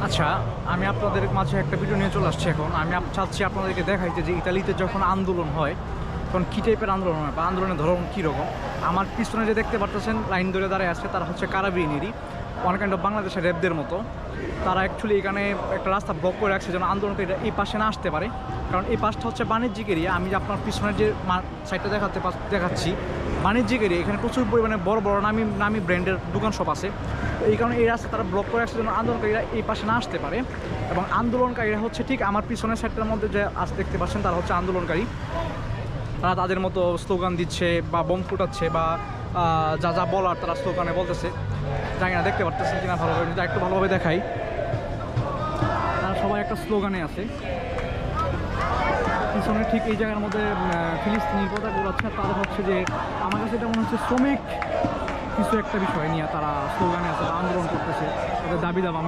আচ্ছা, আমি আপনাদের মাঝে একটা ভিডিও নিয়ে চলে আসছি এখন। আমি চাচ্ছি আপনাদেরকে দেখাইতে যে ইতালিতে যখন আন্দোলন হয় তখন কী টাইপের আন্দোলন হয় বা আন্দোলনের ধরন কীরকম। আমার পিছনে যে দেখতে পাচ্ছেন লাইন ধরে দাঁড়িয়ে আছে তারা হচ্ছে কারাবিনেরই, ওয়ান কাইন্ড অফ বাংলাদেশের র্যাবদের মতো। তারা অ্যাকচুয়ালি এখানে একটা রাস্তা ব্লক করে রাখছে যেন আন্দোলনকারীরা এই পাশে না আসতে পারে, কারণ এই পাশটা হচ্ছে বাণিজ্যিক এরিয়া। আমি আপনার পিছনের যে সাইডটা দেখাচ্ছি বাণিজ্যিক এরিয়া, এখানে প্রচুর পরিমাণে বড় বড় নামি ব্র্যান্ডের দোকান সব আছে। এই কারণে এই রাস্তা তারা ব্লক করে রাখছে যেন আন্দোলনকারীরা এই পাশে না আসতে পারে। এবং আন্দোলনকারীরা হচ্ছে ঠিক আমার পিছনের সাইডটার মধ্যে যে আজ দেখতে পাচ্ছেন তারা হচ্ছে আন্দোলনকারী। তারা তাদের মতো স্লোগান দিচ্ছে বা বোম ফুটাচ্ছে বা যা যা বলার তারা স্লোগানে বলতেছে। জানি না দেখতে পারতেছেন কিনা ভালোভাবে, যদি একটু ভালোভাবে দেখাই। তারা সবাই একটা স্লোগানে আছে। পিছনে ঠিক এই জায়গার মধ্যে ফিলিস্তিনির কথা বলাচ্ছে। তাদের হচ্ছে যে আমার কাছে এটা মনে হচ্ছে শ্রমিক কিছু একটা বিষয় নিয়ে তারা স্লোগানে আছে, আন্দোলন করতেছে, তাদের দাবি দাবা।